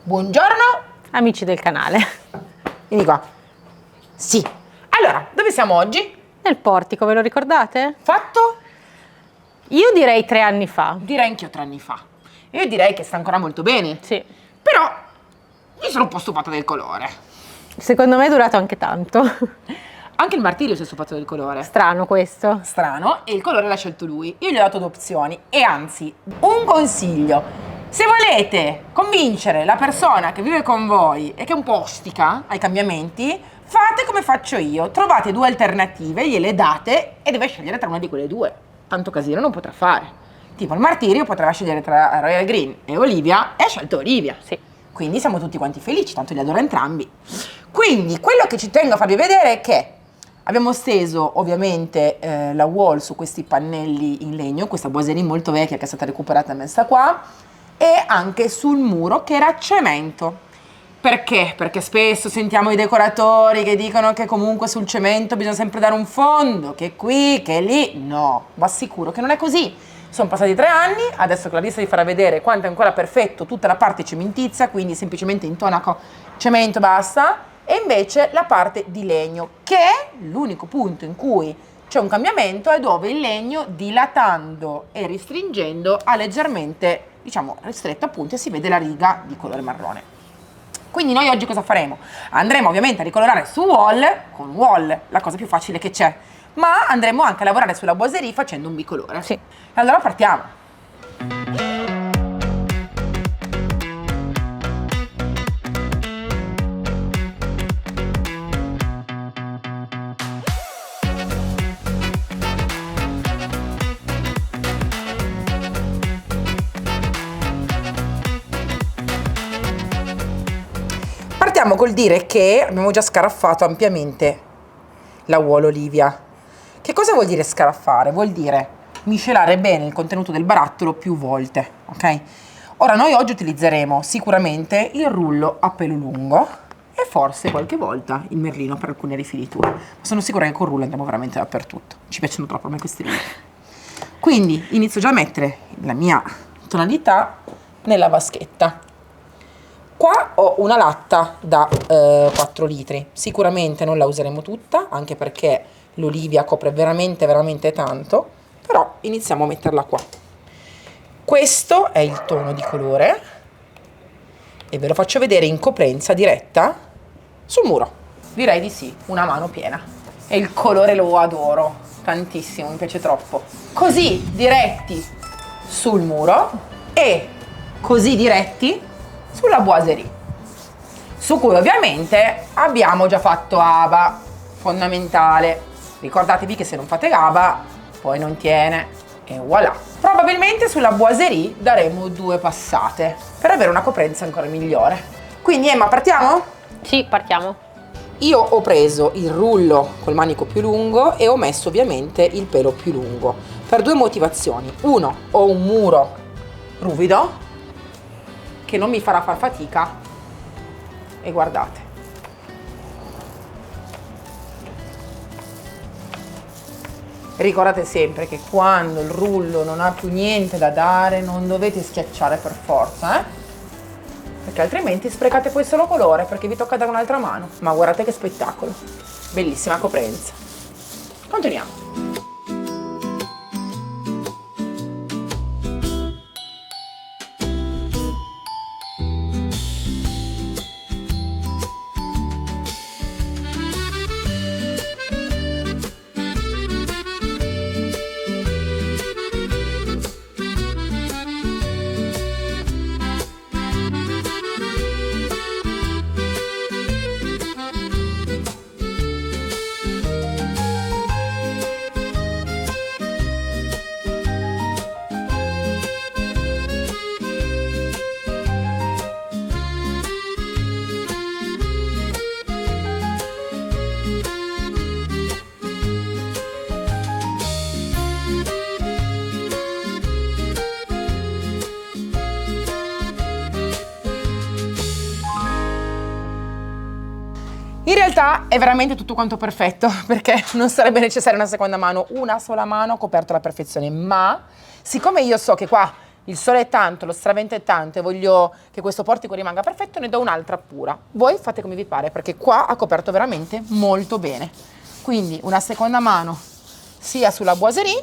Buongiorno Amici del canale. Vieni qua. Sì. Allora, dove siamo oggi? Nel portico, ve lo ricordate? Fatto? Io direi 3 anni fa. Direi anch'io 3 anni fa. Io direi che sta ancora molto bene. Sì. Però io sono un po' stufata del colore. Secondo me è durato anche tanto. Anche il martirio si è stufato del colore. Strano questo. Strano, e il colore l'ha scelto lui. Io gli ho dato 2 opzioni e anzi, un consiglio. Se volete convincere la persona che vive con voi e che è un po' ostica ai cambiamenti, fate come faccio io. Trovate 2 alternative, gliele date e deve scegliere tra una di quelle 2. Tanto casino non potrà fare. Tipo il martirio poteva scegliere tra Royal Green e Olivia e ha scelto Olivia. Sì. Quindi siamo tutti quanti felici, tanto li adoro entrambi. Quindi quello che ci tengo a farvi vedere è che abbiamo steso ovviamente la wall su questi pannelli in legno, questa boiserie molto vecchia che è stata recuperata e messa qua, e anche sul muro che era a cemento. Perché? Perché spesso sentiamo i decoratori che dicono che comunque sul cemento bisogna sempre dare un fondo, che qui, che lì. No, vi assicuro che non è così. Sono passati 3 anni, adesso Clarissa vi farà vedere quanto è ancora perfetto tutta la parte cementizia, quindi semplicemente intonaco cemento, basta, e invece la parte di legno, che è l'unico punto in cui c'è un cambiamento, è dove il legno, dilatando e restringendo, ha leggermente, diciamo, ristretto appunto e si vede la riga di colore marrone. Quindi noi oggi cosa faremo? Andremo ovviamente a ricolorare su wall, con wall, la cosa più facile che c'è, ma andremo anche a lavorare sulla boiserie facendo un bicolore. Sì. Allora partiamo. Partiamo col dire che abbiamo già scaraffato ampiamente la wall Olivia. Che cosa vuol dire scaraffare? Vuol dire miscelare bene il contenuto del barattolo più volte, ok? Ora noi oggi utilizzeremo sicuramente il rullo a pelo lungo e forse qualche volta il merlino per alcune rifiniture. Ma sono sicura che col rullo andiamo veramente dappertutto. Ci piacciono troppo a me questi rulli. Quindi inizio già a mettere la mia tonalità nella vaschetta. Qua ho una latta da 4 litri, sicuramente non la useremo tutta, anche perché l'Olivia copre veramente tanto, però iniziamo a metterla qua. Questo è il tono di colore e ve lo faccio vedere in coprenza diretta sul muro. Direi di sì, una mano piena. E il colore lo adoro tantissimo, mi piace troppo. Così diretti sul muro e così diretti sulla boiserie, su cui ovviamente abbiamo già fatto aba, fondamentale. Ricordatevi che se non fate aba poi non tiene e voilà. Probabilmente sulla boiserie daremo 2 passate per avere una coprenza ancora migliore. Quindi Emma, partiamo? Sì, partiamo. Io ho preso il rullo col manico più lungo e ho messo ovviamente il pelo più lungo per 2 motivazioni. Uno, ho un muro ruvido che non mi farà far fatica e guardate. Ricordate sempre che quando il rullo non ha più niente da dare non dovete schiacciare per forza, perché altrimenti sprecate poi solo colore perché vi tocca dare un'altra mano. Ma guardate che spettacolo, bellissima coprenza. Continuiamo. In realtà è veramente tutto quanto perfetto, perché non sarebbe necessaria una seconda mano, una sola mano ha coperto alla perfezione, ma siccome io so che qua il sole è tanto, lo stravento è tanto e voglio che questo portico rimanga perfetto, ne do un'altra pura. Voi fate come vi pare, perché qua ha coperto veramente molto bene. Quindi una seconda mano sia sulla boiserie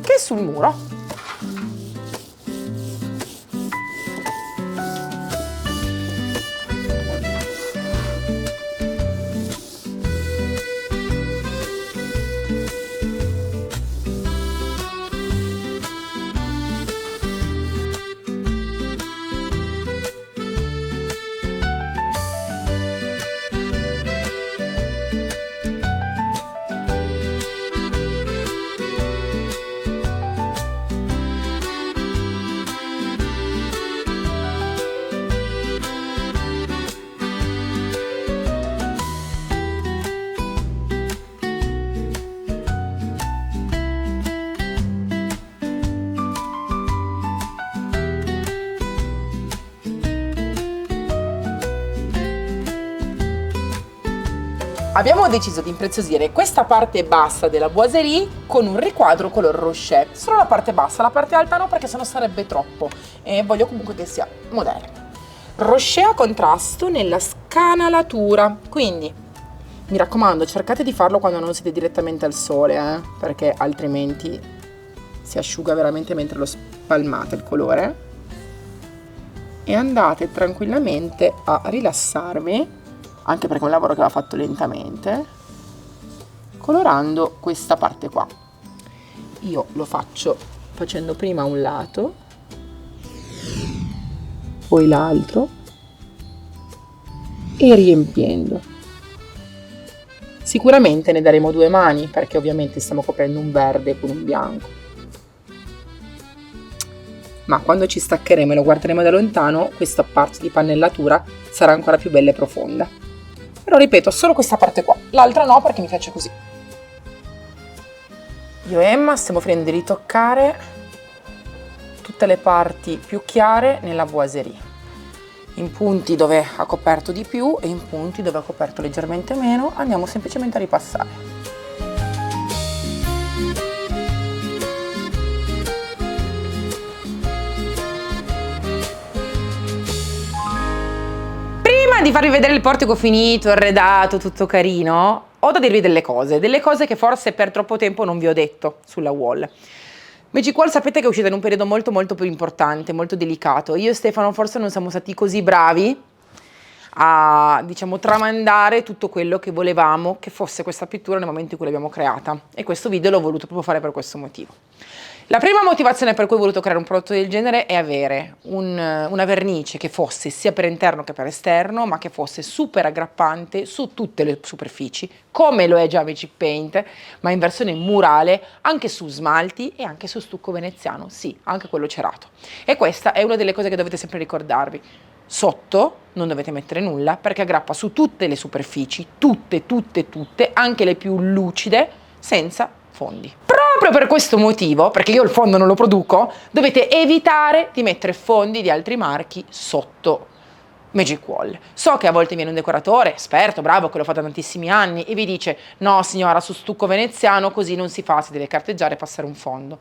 che sul muro. Abbiamo deciso di impreziosire questa parte bassa della boiserie con un riquadro color rocher. Solo la parte bassa, la parte alta no, perché sennò sarebbe troppo. E voglio comunque che sia moderno. Rocher a contrasto nella scanalatura. Quindi, mi raccomando, cercate di farlo quando non siete direttamente al sole, perché altrimenti si asciuga veramente mentre lo spalmate il colore. E andate tranquillamente a rilassarvi, anche perché è un lavoro che va fatto lentamente, colorando questa parte qua. Io lo faccio facendo prima un lato, poi l'altro e riempiendo. Sicuramente ne daremo 2 mani, perché ovviamente stiamo coprendo un verde con un bianco. Ma quando ci staccheremo e lo guarderemo da lontano, questa parte di pannellatura sarà ancora più bella e profonda. Però ripeto, solo questa parte qua, l'altra no perché mi piace così. Io e Emma stiamo finendo di ritoccare tutte le parti più chiare nella boiserie, in punti dove ha coperto di più e in punti dove ha coperto leggermente meno andiamo semplicemente a ripassare. Di farvi vedere il portico finito, arredato, tutto carino, ho da dirvi delle cose che forse per troppo tempo non vi ho detto sulla wall. Magic Wall sapete che è uscita in un periodo molto più importante, molto delicato. Io e Stefano forse non siamo stati così bravi a, diciamo, tramandare tutto quello che volevamo che fosse questa pittura nel momento in cui l'abbiamo creata, e questo video l'ho voluto proprio fare per questo motivo. La prima motivazione per cui ho voluto creare un prodotto del genere è avere una vernice che fosse sia per interno che per esterno, ma che fosse super aggrappante su tutte le superfici, come lo è già Magic Paint, ma in versione murale, anche su smalti e anche su stucco veneziano, sì, anche quello cerato. E questa è una delle cose che dovete sempre ricordarvi. Sotto non dovete mettere nulla perché aggrappa su tutte le superfici, tutte, anche le più lucide, senza fondi. Proprio per questo motivo, perché io il fondo non lo produco, dovete evitare di mettere fondi di altri marchi sotto Magic Wall. So che a volte viene un decoratore, esperto, bravo, che lo fa da tantissimi anni e vi dice no signora, su stucco veneziano così non si fa, si deve carteggiare e passare un fondo.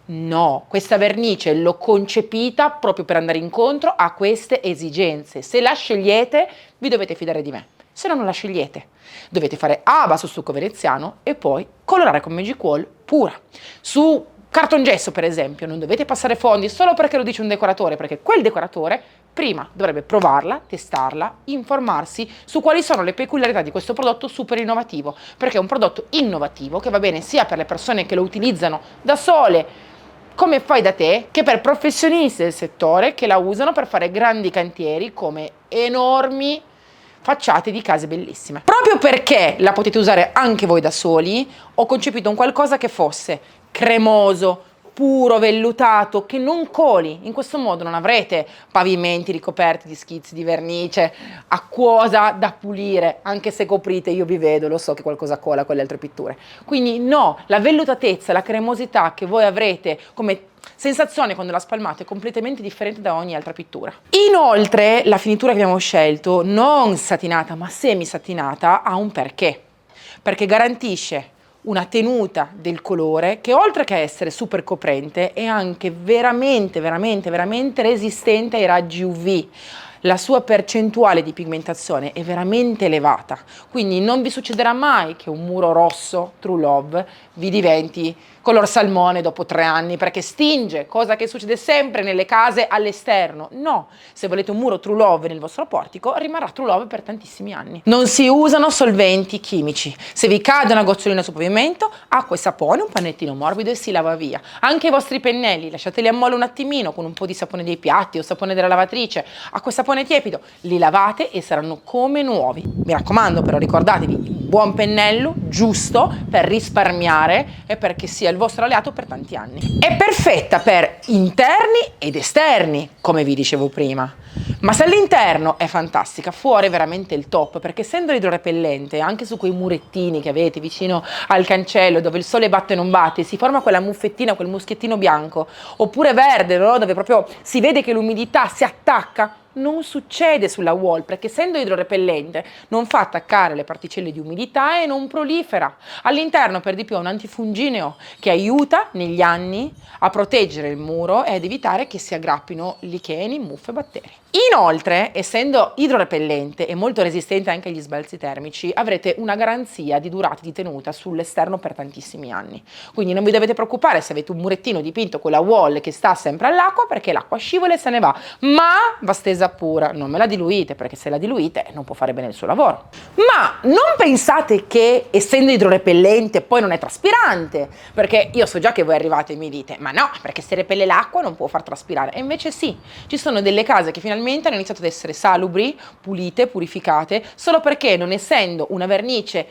No, questa vernice l'ho concepita proprio per andare incontro a queste esigenze. Se la scegliete vi dovete fidare di me, se no non la scegliete. Dovete fare aba su stucco veneziano e poi colorare con Magic Wall pura. Su cartongesso per esempio non dovete passare fondi solo perché lo dice un decoratore, perché quel decoratore prima dovrebbe provarla, testarla, informarsi su quali sono le peculiarità di questo prodotto super innovativo, perché è un prodotto innovativo che va bene sia per le persone che lo utilizzano da sole come fai da te, che per professionisti del settore che la usano per fare grandi cantieri come enormi facciate di case bellissime. Proprio perché la potete usare anche voi da soli, ho concepito un qualcosa che fosse cremoso, puro, vellutato, che non coli. In questo modo non avrete pavimenti ricoperti di schizzi di vernice, acquosa da pulire, anche se coprite, io vi vedo, lo so che qualcosa cola con le altre pitture. Quindi no, la vellutatezza, la cremosità che voi avrete come sensazione quando la spalmate è completamente differente da ogni altra pittura. Inoltre la finitura che abbiamo scelto, non satinata ma semi satinata, ha un perché garantisce una tenuta del colore che oltre che essere super coprente è anche veramente resistente ai raggi UV. La sua percentuale di pigmentazione è veramente elevata, quindi non vi succederà mai che un muro rosso True Love vi diventi color salmone dopo 3 anni perché stinge, cosa che succede sempre nelle case all'esterno. No, se volete un muro True Love nel vostro portico rimarrà True Love per tantissimi anni. Non si usano solventi chimici. Se vi cade una gocciolina sul pavimento, acqua e sapone, un pannettino morbido e si lava via. Anche i vostri pennelli, lasciateli a mollo un attimino con un po' di sapone dei piatti o sapone della lavatrice, acqua e sapone tiepido, li lavate e saranno come nuovi. Mi raccomando però ricordatevi, buon pennello, giusto per risparmiare e perché sia il vostro alleato per tanti anni. È perfetta per interni ed esterni, come vi dicevo prima. Ma se all'interno è fantastica, fuori è veramente il top, perché essendo idrorepellente, anche su quei murettini che avete vicino al cancello, dove il sole batte e non batte, si forma quella muffettina, quel muschiettino bianco, oppure verde, no? Dove proprio si vede che l'umidità si attacca, non succede sulla wall perché essendo idrorepellente non fa attaccare le particelle di umidità e non prolifera. All'interno per di più ha un antifungineo che aiuta negli anni a proteggere il muro e ad evitare che si aggrappino licheni, muffe e batteri. Inoltre, essendo idrorepellente e molto resistente anche agli sbalzi termici, avrete una garanzia di durata di tenuta sull'esterno per tantissimi anni. Quindi non vi dovete preoccupare se avete un murettino dipinto con la wall che sta sempre all'acqua perché l'acqua scivola e se ne va, ma va stesa pura, non me la diluite perché se la diluite non può fare bene il suo lavoro. Ma non pensate che essendo idrorepellente poi non è traspirante, perché io so già che voi arrivate e mi dite ma no, perché se repelle l'acqua non può far traspirare, e invece sì, ci sono delle case che finalmente hanno iniziato ad essere salubri, pulite, purificate, solo perché non essendo una vernice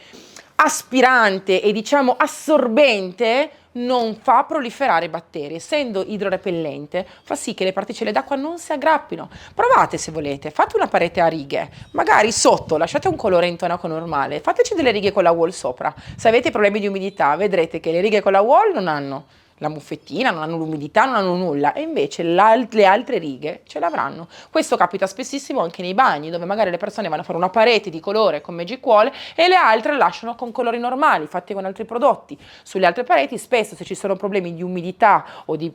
aspirante e diciamo assorbente non fa proliferare batteri, essendo idrorepellente fa sì che le particelle d'acqua non si aggrappino. Provate se volete, fate una parete a righe, magari sotto lasciate un colore intonaco normale, fateci delle righe con la wall sopra. Se avete problemi di umidità vedrete che le righe con la wall non hanno la muffettina, non hanno l'umidità, non hanno nulla, e invece le altre righe ce l'avranno. Questo capita spessissimo anche nei bagni, dove magari le persone vanno a fare una parete di colore con Magic Wall e le altre lasciano con colori normali, fatti con altri prodotti. Sulle altre pareti spesso se ci sono problemi di umidità o di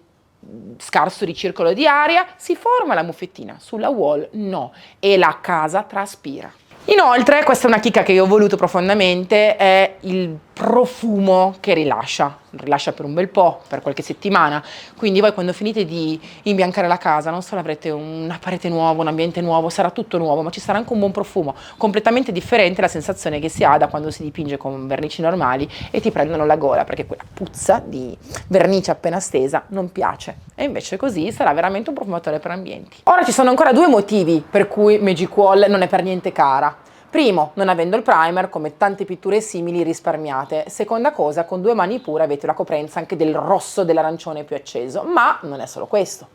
scarso ricircolo di aria si forma la muffettina, sulla wall no, e la casa traspira. Inoltre, questa è una chicca che io ho voluto profondamente, è il profumo che rilascia per un bel po', per qualche settimana, quindi voi quando finite di imbiancare la casa non solo avrete una parete nuova, un ambiente nuovo, sarà tutto nuovo, ma ci sarà anche un buon profumo, completamente differente la sensazione che si ha da quando si dipinge con vernici normali e ti prendono la gola, perché quella puzza di vernice appena stesa non piace, e invece così sarà veramente un profumatore per ambienti. Ora ci sono ancora 2 motivi per cui Magic Wall non è per niente cara. Primo, non avendo il primer, come tante pitture simili risparmiate. Seconda cosa, con 2 mani pure avete la coprenza anche del rosso dell'arancione più acceso. Ma non è solo questo.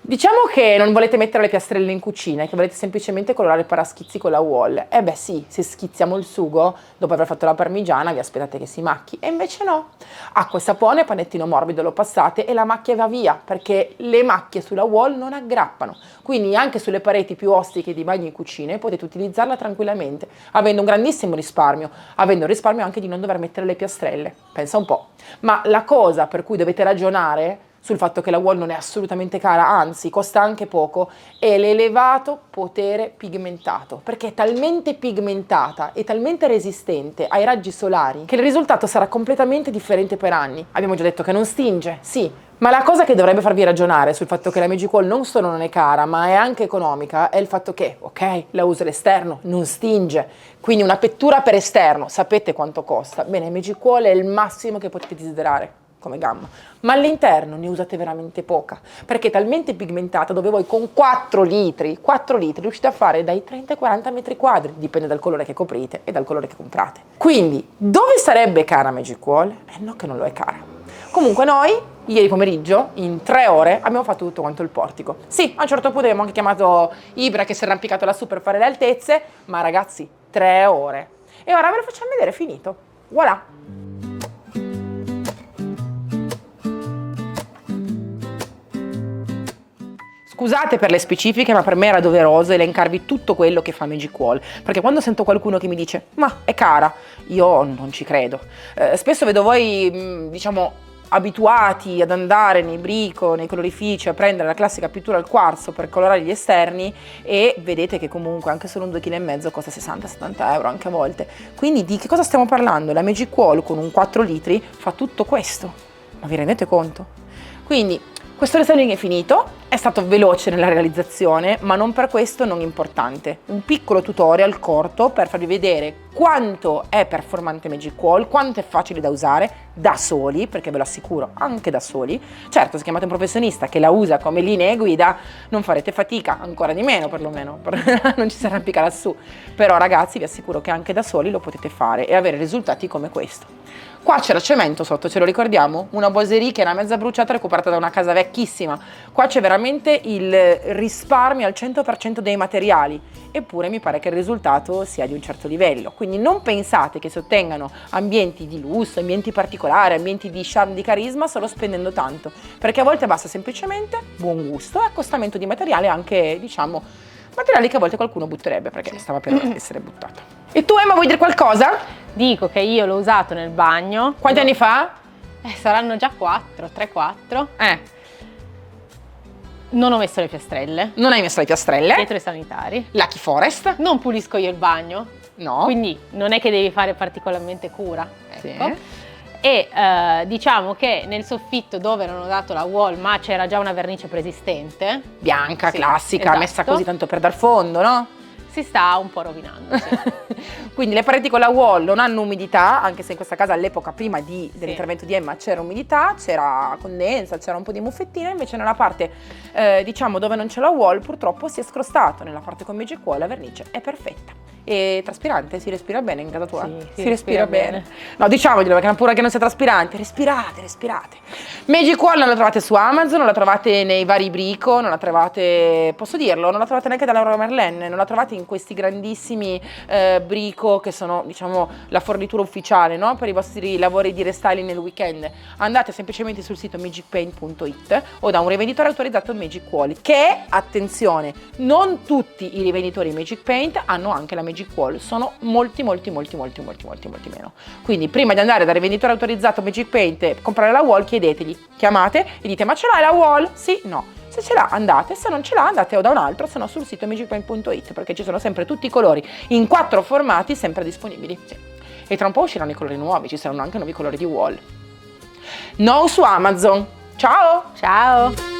Diciamo che non volete mettere le piastrelle in cucina e che volete semplicemente colorare i paraschizzi con la wall. Eh beh sì, se schizziamo il sugo, dopo aver fatto la parmigiana, vi aspettate che si macchi. E invece no. Acqua e sapone, panettino morbido lo passate e la macchia va via, perché le macchie sulla wall non aggrappano. Quindi anche sulle pareti più ostiche di bagni e cucine potete utilizzarla tranquillamente, avendo un grandissimo risparmio, avendo il risparmio anche di non dover mettere le piastrelle. Pensa un po'. Ma la cosa per cui dovete ragionare sul fatto che la wall non è assolutamente cara, anzi costa anche poco, è l'elevato potere pigmentato, perché è talmente pigmentata e talmente resistente ai raggi solari che il risultato sarà completamente differente per anni. Abbiamo già detto che non stinge, sì, ma la cosa che dovrebbe farvi ragionare sul fatto che la Magic Wall non solo non è cara, ma è anche economica, è il fatto che, ok, la uso all'esterno, non stinge, quindi una pettura per esterno, sapete quanto costa? Bene, Magic Wall è il massimo che potete desiderare come gamma, ma all'interno ne usate veramente poca, perché è talmente pigmentata dove voi con 4 litri riuscite a fare dai 30 ai 40 metri quadri, dipende dal colore che coprite e dal colore che comprate. Quindi, dove sarebbe cara Magic Wall? No che non lo è cara. Comunque noi, ieri pomeriggio, in 3 ore, abbiamo fatto tutto quanto il portico. Sì, a un certo punto abbiamo anche chiamato Ibra che si è arrampicato lassù per fare le altezze, ma ragazzi, 3 ore. E ora ve lo facciamo vedere, finito. Voilà! Scusate per le specifiche, ma per me era doveroso elencarvi tutto quello che fa Magic Wall, perché quando sento qualcuno che mi dice ma è cara, io non ci credo. Spesso vedo voi, diciamo, abituati ad andare nei brico, nei colorifici, a prendere la classica pittura al quarzo per colorare gli esterni e vedete che comunque anche solo un 2,5 kg costa 60-70 euro anche a volte. Quindi di che cosa stiamo parlando? La Magic Wall con un 4 litri fa tutto questo, ma vi rendete conto? Quindi questo restyling è finito, è stato veloce nella realizzazione, ma non per questo non importante. Un piccolo tutorial corto per farvi vedere quanto è performante Magic Wall, quanto è facile da usare da soli, perché ve lo assicuro, anche da soli. Certo, se chiamate un professionista che la usa come linea guida, non farete fatica, ancora di meno perlomeno, non ci si arrampica lassù. Però ragazzi, vi assicuro che anche da soli lo potete fare e avere risultati come questo. Qua c'era cemento sotto, ce lo ricordiamo? Una boiserie che era mezza bruciata recuperata da una casa vecchissima. Qua c'è veramente il risparmio al 100% dei materiali, eppure mi pare che il risultato sia di un certo livello. Quindi non pensate che si ottengano ambienti di lusso, ambienti particolari, ambienti di charme, di carisma solo spendendo tanto, perché a volte basta semplicemente buon gusto e accostamento di materiale, anche diciamo materiali che a volte qualcuno butterebbe perché stava per essere buttato. E tu Emma vuoi dire qualcosa? Dico che io l'ho usato nel bagno. Quanti anni fa? Saranno già 3-4. Non ho messo le piastrelle. Non hai messo le piastrelle? Dietro i sanitari. Lucky Forest? Non pulisco io il bagno. No. Quindi non è che devi fare particolarmente cura. Ecco. Sì. E diciamo che nel soffitto dove non ho dato la wall, ma c'era già una vernice preesistente. Bianca, Sì, classica, esatto. messa così tanto per dar fondo, no? Si sta un po' rovinando, sì. Quindi le pareti con la wall non hanno umidità, anche se in questa casa all'epoca prima dell'intervento di Emma c'era umidità, c'era condensa, c'era un po' di muffettina, invece nella parte diciamo dove non c'è la wall purtroppo si è scrostato, nella parte con Magic Wall la vernice è perfetta. E traspirante, si respira bene in casa tua? Sì, si respira bene. No, diciamoglielo perché è una paura che non sia traspirante, respirate. Magic Wall non la trovate su Amazon, non la trovate nei vari brico, non la trovate, posso dirlo, non la trovate neanche dalla Leroy Merlin, non la trovate in questi grandissimi brico che sono diciamo la fornitura ufficiale, no? Per i vostri lavori di restyling nel weekend. Andate semplicemente sul sito magicpaint.it o da un rivenditore autorizzato Magic Wall, che attenzione, non tutti i rivenditori Magic Paint hanno anche la Magic Wall, sono molti meno. Quindi prima di andare dal rivenditore autorizzato Magic Paint e comprare la wall, chiedetegli, chiamate e dite ma ce l'hai la wall? Sì, no. Se ce l'ha andate, se non ce l'ha andate o da un altro, se no sul sito magicpaint.it, perché ci sono sempre tutti i colori in 4 formati sempre disponibili. Sì. E tra un po' usciranno i colori nuovi, ci saranno anche nuovi colori di wall. No su Amazon. Ciao! Ciao!